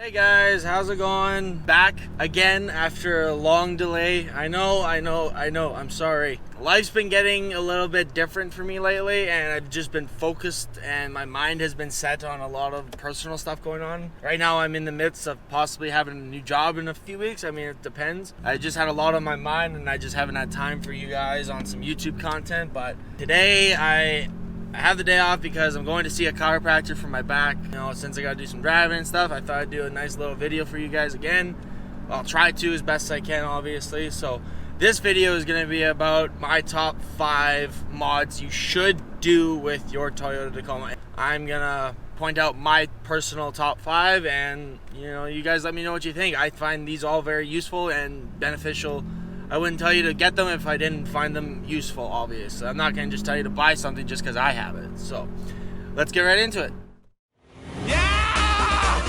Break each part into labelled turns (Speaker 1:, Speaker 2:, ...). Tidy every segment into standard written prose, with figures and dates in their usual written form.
Speaker 1: Hey guys, how's it going? Back again after a long delay. I know, I'm sorry. Life's been getting a little bit different for me lately, and I've just been focused and my mind has been set on a lot of personal stuff going on. Right now I'm in the midst of possibly having a new job in a few weeks. I mean, it depends. I just had a lot on my mind and I just haven't had time for you guys on some YouTube content, but today I have the day off because I'm going to see a chiropractor for my back. You know, since I gotta do some driving and stuff, I thought I'd do a nice little video for you guys again. I'll try to as best I can, obviously. So this video is gonna be about my top 5 mods you should do with your Toyota Tacoma. I'm gonna point out my personal top 5 and, you know, you guys let me know what you think. I find these all very useful and beneficial. I wouldn't tell you to get them if I didn't find them useful, obviously. I'm not going to just tell you to buy something just because I have it. So, let's get right into it.
Speaker 2: Yeah!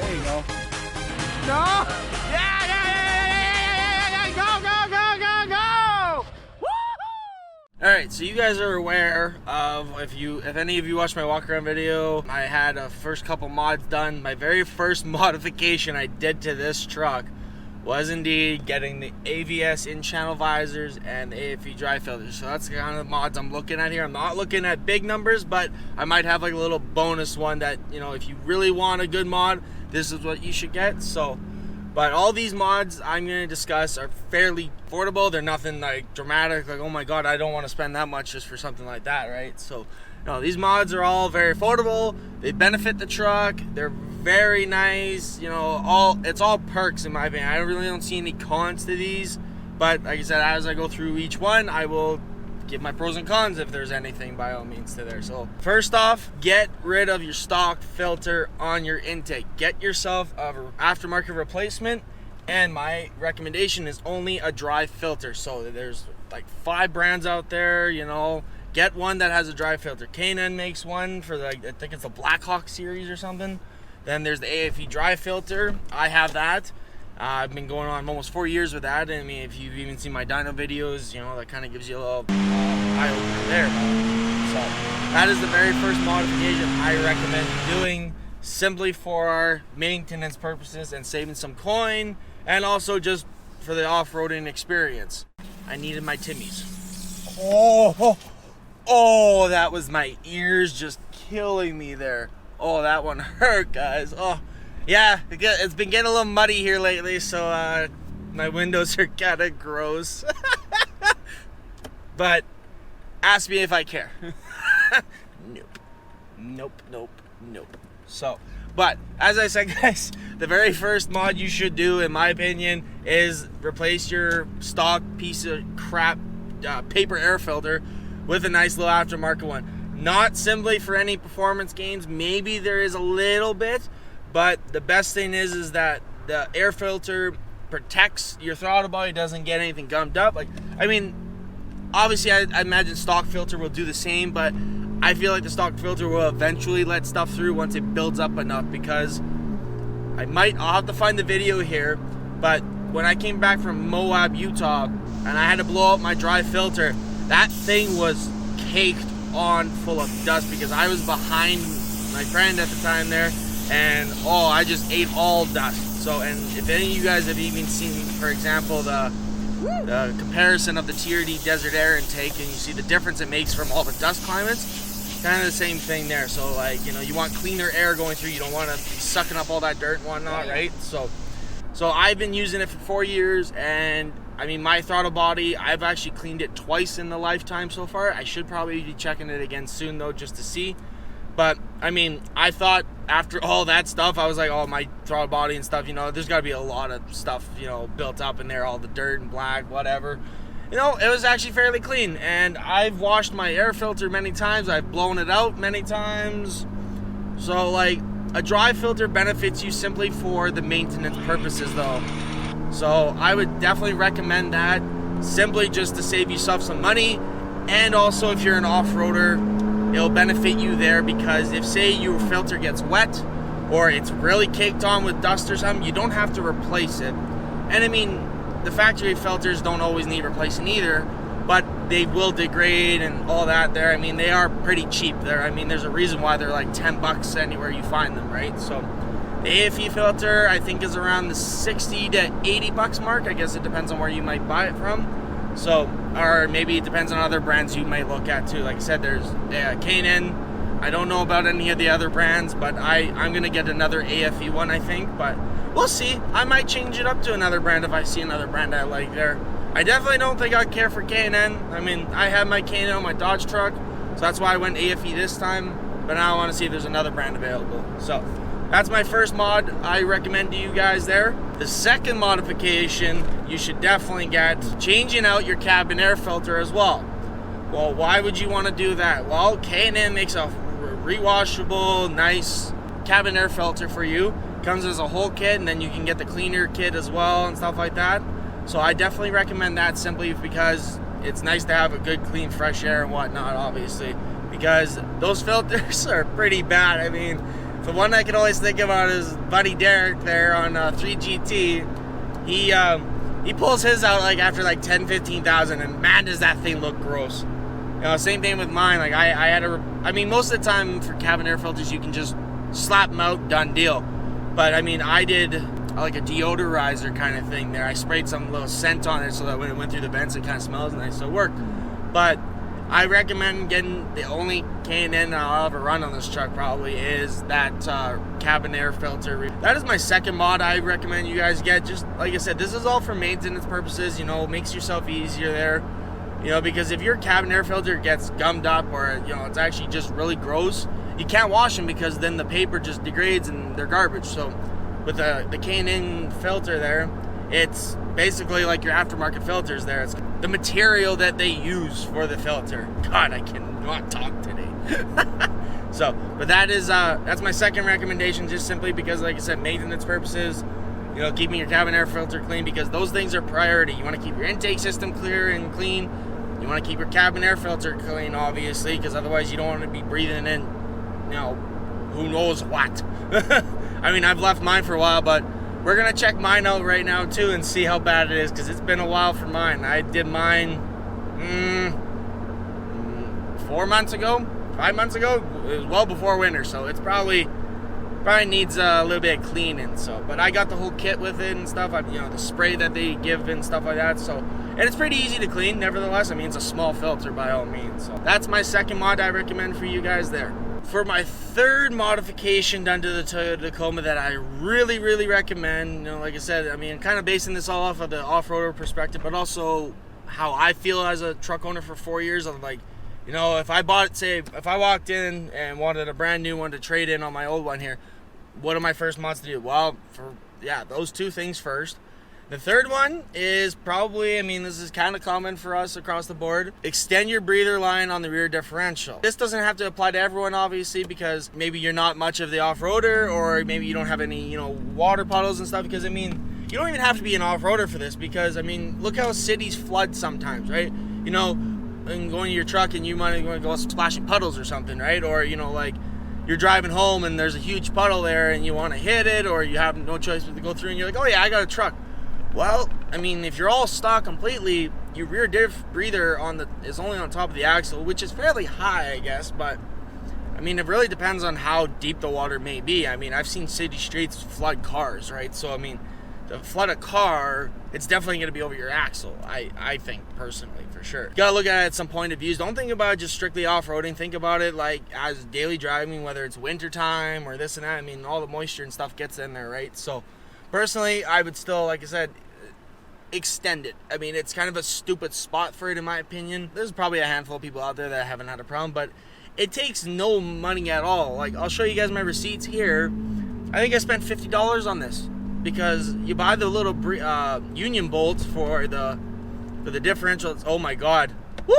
Speaker 2: There you go. No!
Speaker 1: Alright, so you guys are aware of, if any of you watched my walk around video, I had a first couple mods done. My very first modification I did to this truck was indeed getting the AVS in-channel visors and the AFE dry filters. So that's the kind of mods I'm looking at here. I'm not looking at big numbers, but I might have like a little bonus one that, you know, if you really want a good mod, this is what you should get. So, but all these mods I'm going to discuss are fairly affordable. They're nothing like dramatic, like, oh my god, I don't want to spend that much just for something like that, right? So, no, these mods are all very affordable. They benefit the truck. They're very nice. You know, it's all perks in my opinion. I really don't see any cons to these. But like I said, as I go through each one, I will give my pros and cons if there's anything by all means to there. So first off, get rid of your stock filter on your intake. Get yourself an aftermarket replacement, and my recommendation is only a dry filter. So there's like 5 brands out there, you know. Get one that has a dry filter. K&N makes one for I think it's the Blackhawk series or something. Then there's the AFE dry filter. I have that. I've been going on almost 4 years with that. I mean, if you've even seen my dyno videos, you know, that kind of gives you a little eye-opener there. So that is the very first modification I recommend doing, simply for maintenance purposes and saving some coin, and also just for the off-roading experience. I needed my Timmies. Oh, that was my ears just killing me there. Oh, that one hurt, guys. Oh. Yeah, it's been getting a little muddy here lately, so my windows are kind of gross. But ask me if I care. Nope. So, but as I said, guys, the very first mod you should do, in my opinion, is replace your stock piece of crap paper air filter with a nice little aftermarket one. Not simply for any performance gains. Maybe there is a little bit. But the best thing is that the air filter protects your throttle body, doesn't get anything gummed up. Like, I mean, obviously I imagine stock filter will do the same, but I feel like the stock filter will eventually let stuff through once it builds up enough, because I'll have to find the video here, but when I came back from Moab, Utah, and I had to blow out my dry filter, that thing was caked on full of dust because I was behind my friend at the time there. And I just ate all dust. So, and if any of you guys have even seen, for example, the comparison of the TRD desert air intake, and you see the difference it makes from all the dust climates, kind of the same thing there. So, like, you know, you want cleaner air going through. You don't want to be sucking up all that dirt and whatnot, right? So I've been using it for 4 years, and I mean, my throttle body, I've actually cleaned it twice in the lifetime so far. I should probably be checking it again soon, though, just to see. But, I mean, I thought after all that stuff, I was like, oh, my throttle body and stuff, you know, there's got to be a lot of stuff, you know, built up in there, all the dirt and black, whatever. You know, it was actually fairly clean. And I've washed my air filter many times. I've blown it out many times. So, like, a dry filter benefits you simply for the maintenance purposes, though. So, I would definitely recommend that, simply just to save yourself some money. And also, if you're an off-roader, it'll benefit you there, because if, say, your filter gets wet or it's really caked on with dust or something, you don't have to replace it. And I mean, the factory filters don't always need replacing either, but they will degrade and all that there. I mean, they are pretty cheap there. I mean, there's a reason why they're like 10 bucks anywhere you find them, right? So the AFE filter, I think, is around the 60 to 80 bucks mark. I guess it depends on where you might buy it from. So, or maybe it depends on other brands you might look at too. Like I said, there's K&N. I don't know about any of the other brands, but I'm going to get another AFE one, I think. But we'll see. I might change it up to another brand if I see another brand I like there. I definitely don't think I'd care for K&N. I mean, I have my K&N on my Dodge truck, so that's why I went AFE this time. But now I want to see if there's another brand available. So that's my first mod I recommend to you guys there. The second modification you should definitely get, changing out your cabin air filter as well. Well, why would you want to do that? Well, K&N makes a rewashable, nice cabin air filter for you. Comes as a whole kit, and then you can get the cleaner kit as well and stuff like that. So I definitely recommend that, simply because it's nice to have a good, clean, fresh air and whatnot, obviously, because those filters are pretty bad. I mean, the one I can always think about is Buddy Derek there on 3GT. He pulls his out like after like 10, 15,000, and man, does that thing look gross. You know, same thing with mine. Like I mean, most of the time for cabin air filters, you can just slap them out, done deal. But I mean, I did like a deodorizer kind of thing there. I sprayed some little scent on it so that when it went through the vents, it kind of smells nice, so it worked. But I recommend getting the only K&N I'll ever run on this truck probably is that cabin air filter. That is my second mod I recommend you guys get. Just like I said, this is all for maintenance purposes. You know, it makes yourself easier there. You know, because if your cabin air filter gets gummed up, or you know, it's actually just really gross, you can't wash them because then the paper just degrades and they're garbage. So with the K&N filter there, it's basically like your aftermarket filters there. It's the material that they use for the filter. God, I cannot talk today. So, but that's my second recommendation, just simply because, like I said, maintenance purposes, you know, keeping your cabin air filter clean, because those things are priority. You want to keep your intake system clear and clean. You want to keep your cabin air filter clean, obviously, because otherwise you don't want to be breathing in, you know, who knows what. I mean, I've left mine for a while, but we're going to check mine out right now, too, and see how bad it is, because it's been a while for mine. I did mine 4 months ago, 5 months ago. It was well before winter, so it's probably needs a little bit of cleaning. So, but I got the whole kit with it and stuff. You know, the spray that they give and stuff like that. So, and it's pretty easy to clean, nevertheless. I mean, it's a small filter by all means. So that's my second mod I recommend for you guys there. For my third modification done to the Toyota Tacoma that I really, really recommend, you know, like I said, I mean, kind of basing this all off of the off-roader perspective, but also how I feel as a truck owner for 4 years. I'm like, you know, if I walked in and wanted a brand new one to trade in on my old one here, what are my first mods to do? Well, those two things first. The third one is probably, I mean, this is kind of common for us across the board. Extend your breather line on the rear differential. This doesn't have to apply to everyone, obviously, because maybe you're not much of the off-roader, or maybe you don't have any, you know, water puddles and stuff, because, I mean, you don't even have to be an off-roader for this, because, I mean, look how cities flood sometimes, right? You know, and going to your truck and you might go splashing puddles or something, right? Or, you know, like, you're driving home and there's a huge puddle there and you want to hit it, or you have no choice but to go through, and you're like, oh yeah, I got a truck. Well, I mean, if you're all stock completely, your rear diff breather is only on top of the axle, which is fairly high, I guess, but I mean, it really depends on how deep the water may be. I mean, I've seen city streets flood cars, right? So, I mean, to flood a car, it's definitely going to be over your axle, I think, personally, for sure. You got to look at it at some point of views. Don't think about it just strictly off-roading. Think about it like as daily driving, whether it's wintertime or this and that. I mean, all the moisture and stuff gets in there, right? So, personally, I would still, like I said, extend it. I mean, it's kind of a stupid spot for it, in my opinion. There's probably a handful of people out there that haven't had a problem, but it takes no money at all. Like, I'll show you guys my receipts here. I think I spent $50 on this, because you buy the little union bolts for the differentials. Oh my god. Woo!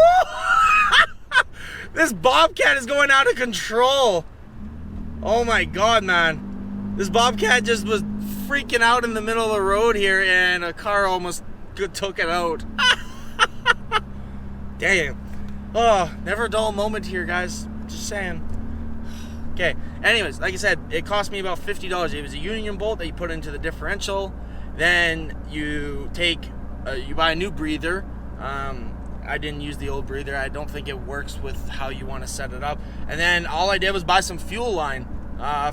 Speaker 1: This Bobcat is going out of control. Oh my god, man. This Bobcat just was freaking out in the middle of the road here, and a car almost took it out. Damn. Oh, never a dull moment here, guys. Just saying. Okay, anyways, like I said, it cost me about $50. It was a union bolt that you put into the differential. Then you buy a new breather. I didn't use the old breather. I don't think it works with how you want to set it up. And then all I did was buy some fuel line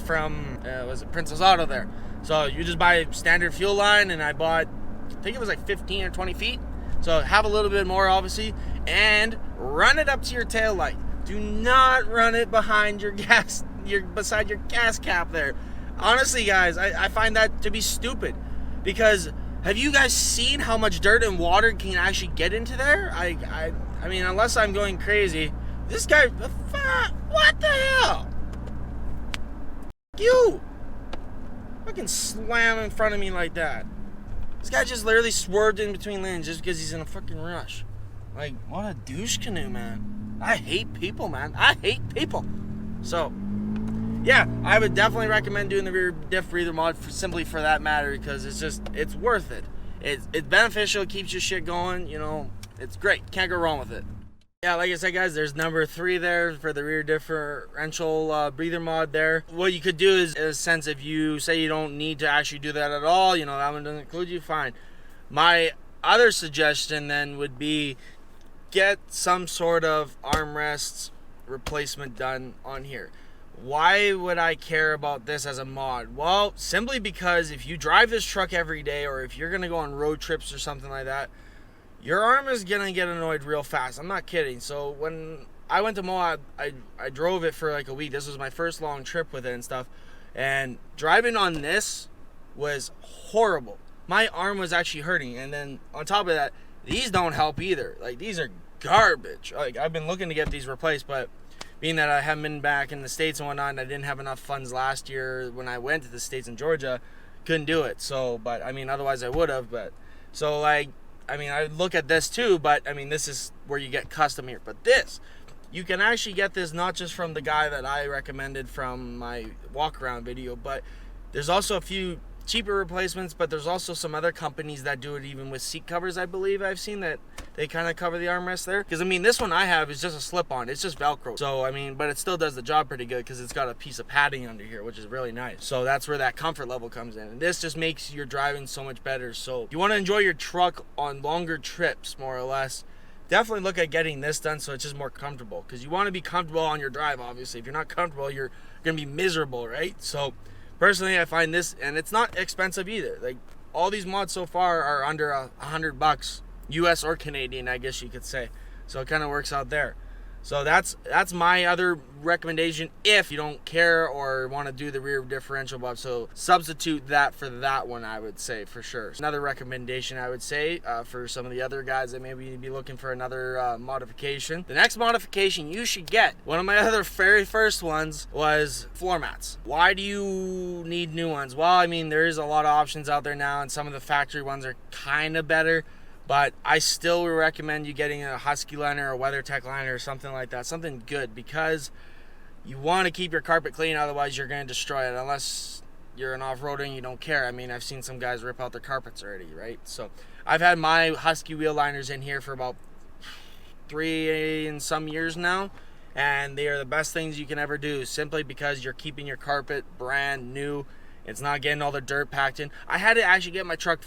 Speaker 1: from was it Princess Auto there. So you just buy standard fuel line, and I bought, I think it was like 15 or 20 feet. So have a little bit more, obviously, and run it up to your tail light. Do not run it behind beside your gas cap there. Honestly, guys, I find that to be stupid, because have you guys seen how much dirt and water can actually get into there? I mean, unless I'm going crazy, this guy, what the hell? You fucking slam in front of me like that. This guy just literally swerved in between lanes just because he's in a fucking rush. Like, what a douche canoe, man. I hate people, man. I hate people. So, yeah, I would definitely recommend doing the rear diff breather mod simply for that matter, because it's worth it. It's beneficial, it keeps your shit going, you know, it's great. Can't go wrong with it. Yeah, like I said, guys, there's number 3 there for the rear differential breather mod there. What you could do is, in a sense, if you say you don't need to actually do that at all, you know, that one doesn't include you, fine. My other suggestion then would be get some sort of armrests replacement done on here. Why would I care about this as a mod? Well, simply because if you drive this truck every day, or if you're going to go on road trips or something like that, your arm is going to get annoyed real fast. I'm not kidding. So when I went to Moab, I drove it for like a week. This was my first long trip with it and stuff. And driving on this was horrible. My arm was actually hurting. And then on top of that, these don't help either. Like, these are garbage. Like, I've been looking to get these replaced, but being that I haven't been back in the States and whatnot, and I didn't have enough funds last year when I went to the States in Georgia, couldn't do it. So, but I mean, otherwise I would have. But so, like, I mean, I look at this too, but I mean, this is where you get custom here. But this, you can actually get this not just from the guy that I recommended from my walk around video, but there's also a few cheaper replacements, but there's also some other companies that do it even with seat covers. I believe I've seen that they kind of cover the armrest there, because I mean, this one I have is just a slip-on. It's just Velcro. So I mean, but it still does the job pretty good because it's got a piece of padding under here, which is really nice. So that's where that comfort level comes in, and this just makes your driving so much better. So if you want to enjoy your truck on longer trips, more or less, definitely look at getting this done so it's just more comfortable, because you want to be comfortable on your drive. Obviously, if you're not comfortable, you're gonna be miserable, right? So personally, I find this, and it's not expensive either. Like, all these mods so far are under $100 US or Canadian, I guess you could say. So it kind of works out there. So that's my other recommendation if you don't care or want to do the rear differential bob. So substitute that for that one, I would say, for sure. Another recommendation I would say for some of the other guys that maybe be looking for another modification. The next modification you should get, one of my other very first ones, was floor mats. Why do you need new ones? Well, I mean, there is a lot of options out there now, and some of the factory ones are kind of better. But I still would recommend you getting a Husky Liner or a WeatherTech Liner or something like that. Something good, because you want to keep your carpet clean. Otherwise, you're going to destroy it. Unless you're an off-roader and you don't care. I mean, I've seen some guys rip out their carpets already, right? So I've had my Husky wheel liners in here for about 3 and some years now. And they are the best things you can ever do, simply because you're keeping your carpet brand new. It's not getting all the dirt packed in. I had to actually get my truck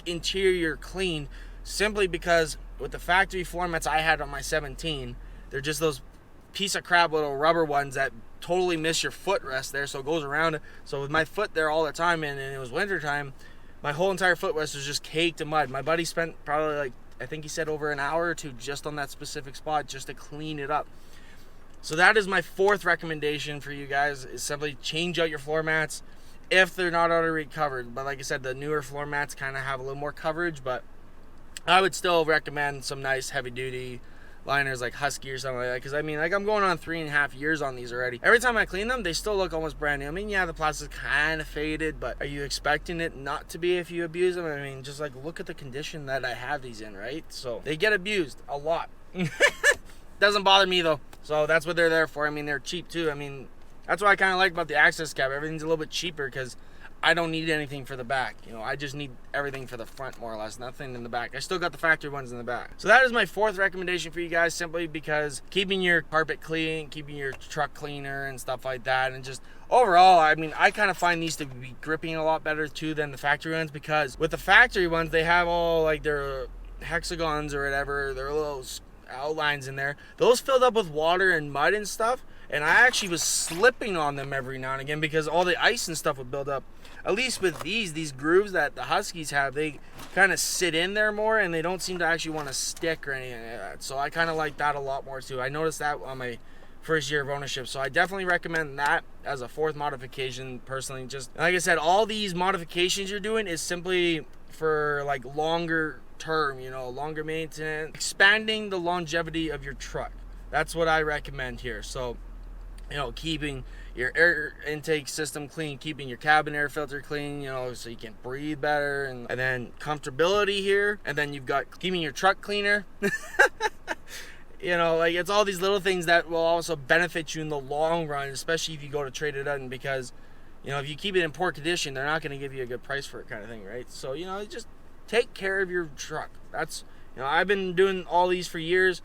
Speaker 1: interior cleaned simply because with the factory floor mats I had on my 17, they're just those piece of crap little rubber ones that totally miss your footrest there, so it goes around. So with my foot there all the time, and it was winter time, my whole entire footrest was just caked in mud. My buddy spent probably, like, I think he said over an hour or two just on that specific spot just to clean it up. So that is my fourth recommendation for you guys, is simply change out your floor mats if they're not already covered. But like I said, the newer floor mats kind of have a little more coverage, but I would still recommend some nice heavy duty liners like Husky or something like that, because I mean, like, I'm going on 3.5 years on these already. Every time I clean them, they still look almost brand new. I mean, yeah, the plastic's kind of faded, but are you expecting it not to be if you abuse them? I mean, just like, look at the condition that I have these in, right? So they get abused a lot. Doesn't bother me though, so that's what they're there for. I mean, they're cheap too. I mean, that's what I kind of like about the access cab. Everything's a little bit cheaper because I don't need anything for the back. You know, I just need everything for the front, more or less. Nothing in the back. I still got the factory ones in the back. So that is my fourth recommendation for you guys, simply because keeping your carpet clean, keeping your truck cleaner and stuff like that, and just overall, I mean, I kind of find these to be gripping a lot better too than the factory ones, because with the factory ones, they have all like their hexagons or whatever, there are little outlines in there. Those filled up with water and mud and stuff, and I actually was slipping on them every now and again because all the ice and stuff would build up. At least with these grooves that the Huskies have, they kind of sit in there more, and they don't seem to actually want to stick or anything like that. So I kind of like that a lot more too. I noticed that on my first year of ownership, so I definitely recommend that as a fourth modification personally. Just like I said, all these modifications you're doing is simply for like longer term, longer maintenance, expanding the longevity of your truck. That's what I recommend here. So keeping your air intake system clean, keeping your cabin air filter clean, so you can breathe better, and then comfortability here, and then you've got keeping your truck cleaner. It's all these little things that will also benefit you in the long run, especially if you go to trade it in, because if you keep it in poor condition, they're not going to give you a good price for it, kind of thing, right? So just take care of your truck. That's I've been doing all these for years.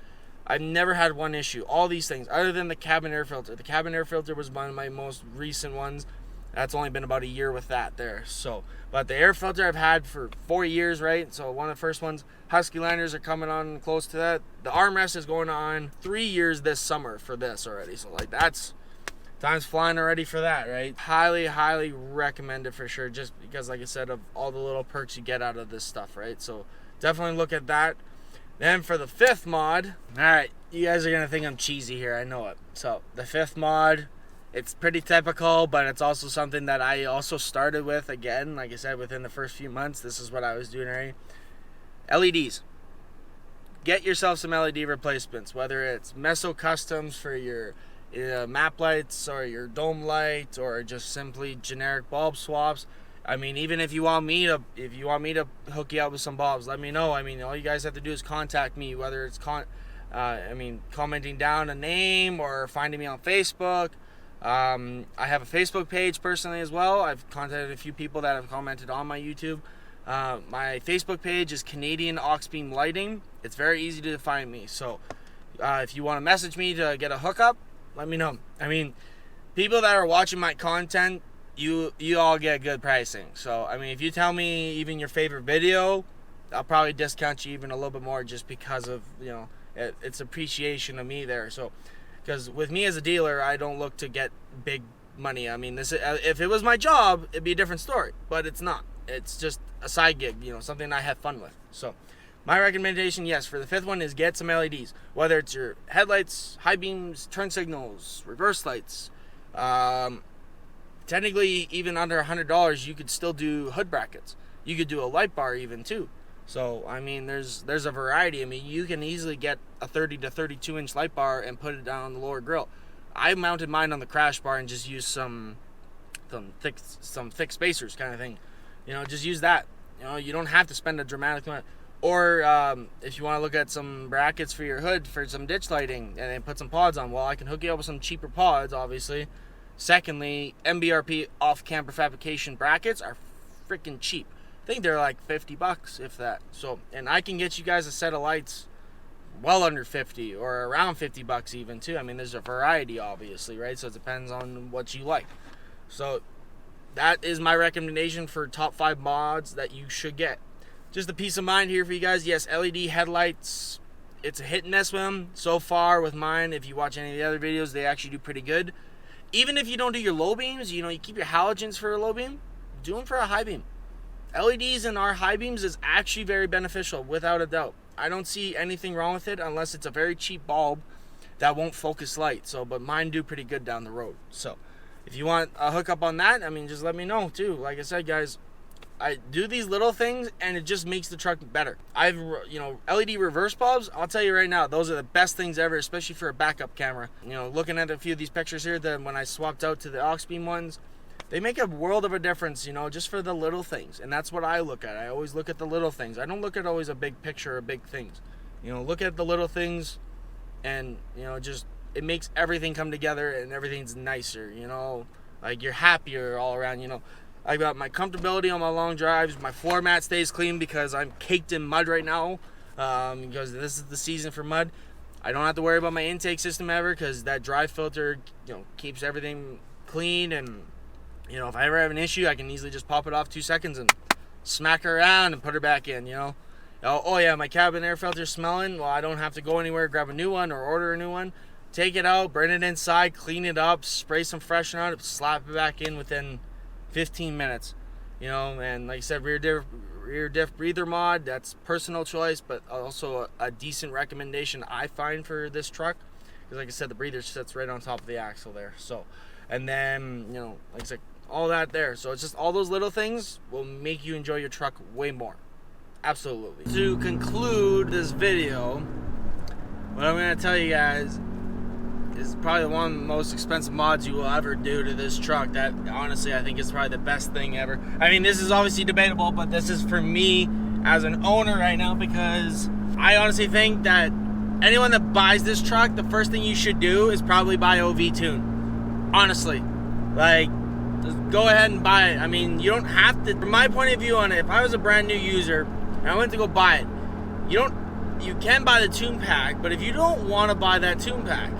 Speaker 1: I've never had one issue. All these things, other than the cabin air filter. The cabin air filter was one of my most recent ones. That's only been about a year with that there. So, but the air filter I've had for 4 years, right? So one of the first ones, Husky Liners are coming on close to that. The armrest is going on 3 years this summer for this already. So that's time's flying already for that, right? Highly, highly recommend it for sure. Just because, like I said, of all the little perks you get out of this stuff, right? So definitely look at that. Then for the fifth mod, all right, you guys are going to think I'm cheesy here. I know it. So the fifth mod, it's pretty typical, but it's also something that I also started with, again, like I said, within the first few months. This is what I was doing already. LEDs. Get yourself some LED replacements, whether it's Meso Customs for your map lights or your dome light, or just simply generic bulb swaps. I mean, even if you want me to hook you up with some bulbs, let me know. I mean, all you guys have to do is contact me, whether it's commenting down a name or finding me on Facebook. I have a Facebook page personally as well. I've contacted a few people that have commented on my YouTube. My Facebook page is Canadian Oxbeam Lighting. It's very easy to find me. So if you want to message me to get a hookup, let me know. I mean, people that are watching my content, you all get good pricing. So, I mean, if you tell me even your favorite video, I'll probably discount you even a little bit more, just because of, it's appreciation of me there. So, because with me as a dealer, I don't look to get big money. I mean, if it was my job, it'd be a different story, but it's not. It's just a side gig, something I have fun with. So, my recommendation, yes, for the fifth one is get some LEDs, whether it's your headlights, high beams, turn signals, reverse lights. Technically, even under $100, you could still do hood brackets. You could do a light bar even too. So, I mean, there's a variety. I mean, you can easily get a 30 to 32 inch light bar and put it down on the lower grill. I mounted mine on the crash bar and just used some thick spacers kind of thing. Just use that. You don't have to spend a dramatic amount. Or if you want to look at some brackets for your hood for some ditch lighting and then put some pods on, well, I can hook you up with some cheaper pods, obviously. Secondly, MBRP off-camber fabrication brackets are freaking cheap. I think they're like $50, if that. So, and I can get you guys a set of lights well under 50 or around $50 even too. I mean, there's a variety, obviously, right? So it depends on what you like. So that is my recommendation for top 5 mods that you should get. Just a peace of mind here for you guys. Yes, LED headlights, it's a hit and miss with them. So far with mine, if you watch any of the other videos, they actually do pretty good. Even if you don't do your low beams, you keep your halogens for a low beam, do them for a high beam. LEDs in our high beams is actually very beneficial, without a doubt. I don't see anything wrong with it unless it's a very cheap bulb that won't focus light. So, but mine do pretty good down the road. So, if you want a hookup on that, I mean, just let me know too. Like I said, guys, I do these little things and it just makes the truck better. LED reverse bulbs, I'll tell you right now, those are the best things ever, especially for a backup camera. Looking at a few of these pictures here, then when I swapped out to the Oxbeam ones, they make a world of a difference, just for the little things. And that's what I look at. I always look at the little things. I don't look at always a big picture or big things. Look at the little things and, just, it makes everything come together and everything's nicer, like you're happier all around, I got my comfortability on my long drives. My floor mat stays clean because I'm caked in mud right now, because this is the season for mud. I don't have to worry about my intake system ever because that dry filter, keeps everything clean. And, if I ever have an issue, I can easily just pop it off 2 seconds and smack her around and put her back in, Oh yeah, my cabin air filter's smelling. Well, I don't have to go anywhere, grab a new one or order a new one. Take it out, bring it inside, clean it up, spray some freshener on it, slap it back in within 15 minutes. You know, and like I said, rear diff breather mod, that's personal choice, but also a decent recommendation I find for this truck. Because like I said, the breather sits right on top of the axle there. So, and then, you know, like I said, all that there. So it's just all those little things will make you enjoy your truck way more. Absolutely. To conclude this video, what I'm going to tell you guys is probably one of the most expensive mods you will ever do to this truck. That honestly I think is probably the best thing ever. I mean, this is obviously debatable, but this is for me as an owner right now, because I honestly think that anyone that buys this truck, the first thing you should do is probably buy OV Tune. Honestly, like, just go ahead and buy it. I mean, you don't have to. From my point of view on it, if I was a brand new user and I went to go buy it, you can buy the tune pack, but if you don't want to buy that tune pack,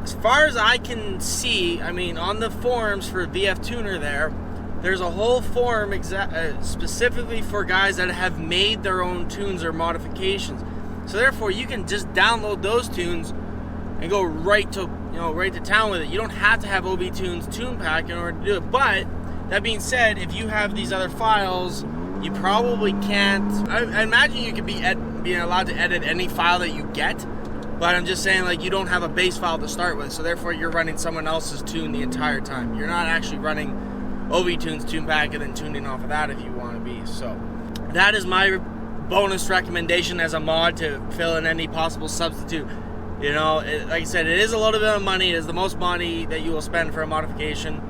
Speaker 1: as far as I can see, I mean, on the forums for VF Tuner there's a whole forum specifically for guys that have made their own tunes or modifications. So therefore, you can just download those tunes and go right to town with it. You don't have to have OB Tunes tune pack in order to do it. But that being said, if you have these other files, you probably can't. I imagine you could being allowed to edit any file that you get. But I'm just saying, like, you don't have a base file to start with, so therefore you're running someone else's tune the entire time. You're not actually running OV Tunes tune pack and then tuning off of that if you want to be. So that is my bonus recommendation as a mod to fill in any possible substitute. You know, like I said, it is a little bit of money. It is the most money that you will spend for a modification.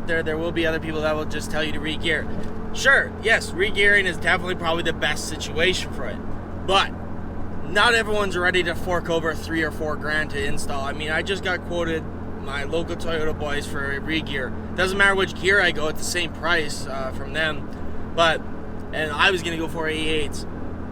Speaker 1: There will be other people that will just tell you to re-gear. Sure, yes, re-gearing is definitely probably the best situation for it. But not everyone's ready to fork over $3 or $4 grand to install. I mean, I just got quoted my local Toyota boys for a re-gear. Doesn't matter which gear I go, it's the same price from them. And I was going to go for 88s.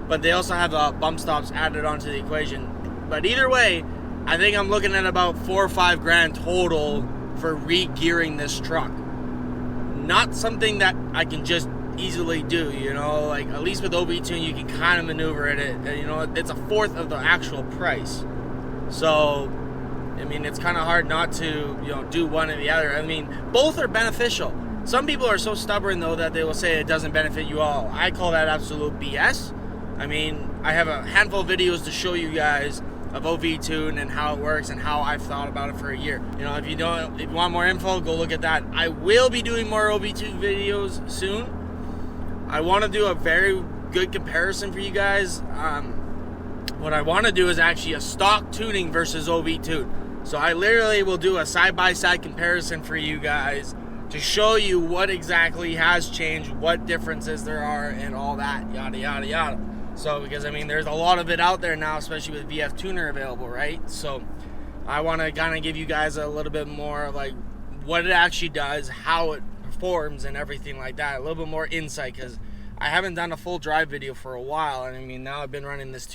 Speaker 1: But they also have bump stops added onto the equation. But either way, I think I'm looking at about $4 or $5 grand total for re-gearing this truck. Not something that I can just easily do, you know, like at least with OB Tune you can kind of maneuver it, you know, it's a fourth of the actual price. So I mean, it's kind of hard not to, you know, do one or the other. I mean, both are beneficial. Some people are so stubborn though that they will say it doesn't benefit you all. I call that absolute BS. I mean, I have a handful of videos to show you guys of OV Tune and how it works and how I've thought about it for a year. You know, if you want more info, go look at that. I will be doing more OV Tune videos soon. I want to do a very good comparison for you guys. What I want to do is actually a stock tuning versus OV Tune. So I literally will do a side-by-side comparison for you guys to show you what exactly has changed, what differences there are, and all that, yada, yada, yada. So, because, I mean, there's a lot of it out there now, especially with VF Tuner available, right? So I want to kind of give you guys a little bit more of, like, what it actually does, how it performs, and everything like that. A little bit more insight, because I haven't done a full drive video for a while. And I mean, now I've been running this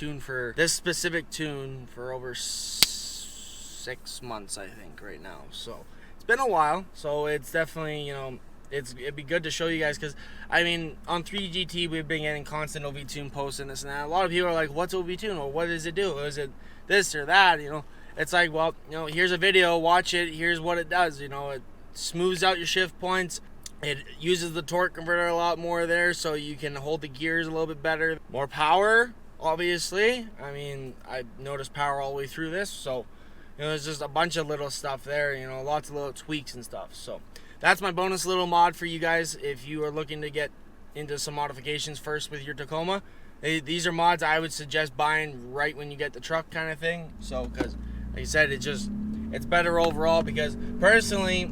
Speaker 1: specific tune for over 6 months, I think, right now. So it's been a while. So it's definitely, you know, it'd be good to show you guys, because I mean, on 3GT we've been getting constant OV Tune posts and this and that. A lot of people are like, what's OV Tune, or what does it do? Is it this or that? You know, it's like, well, you know, here's a video, watch it, here's what it does. You know, it smooths out your shift points. It uses the torque converter a lot more there, so you can hold the gears a little bit better. More power, obviously. I mean, I noticed power all the way through this, so, you know, there's just a bunch of little stuff there, you know, lots of little tweaks and stuff. So that's my bonus little mod for you guys if you are looking to get into some modifications first with your Tacoma. These are mods I would suggest buying right when you get the truck, kind of thing. So, because like I said, it's better overall, because personally,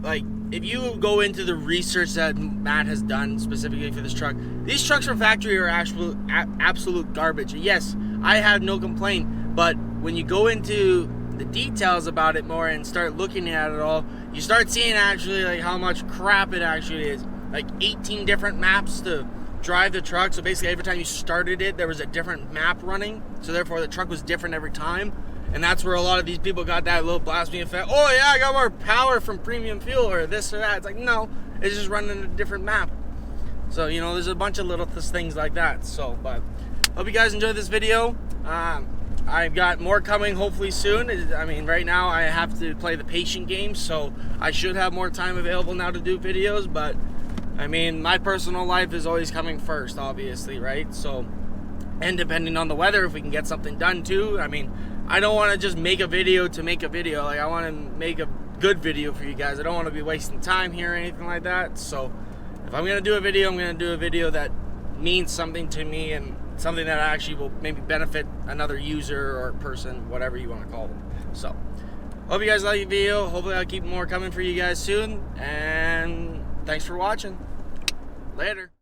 Speaker 1: like, if you go into the research that Matt has done specifically for this truck, these trucks from factory are absolute garbage. Yes, I have no complaint, but when you go into the details about it more and start looking at it all, you start seeing actually like how much crap it actually is. Like 18 different maps to drive the truck. So basically every time you started it, there was a different map running. So therefore the truck was different every time. And that's where a lot of these people got that little blasphemy effect. Oh yeah, I got more power from premium fuel or this or that. It's like, no, it's just running a different map. So, you know, there's a bunch of little things like that. So, but hope you guys enjoyed this video. I've got more coming hopefully soon. I mean, right now I have to play the patient game, so I should have more time available now to do videos, but I mean, my personal life is always coming first, obviously, right? So, and depending on the weather, if we can get something done too. I mean, I don't want to just make a video to make a video. Like, I want to make a good video for you guys. I don't want to be wasting time here or anything like that. So, if I'm going to do a video, I'm going to do a video that means something to me and something that actually will maybe benefit another user or person, whatever you want to call them. So, hope you guys like the video. Hopefully I'll keep more coming for you guys soon. And thanks for watching. Later.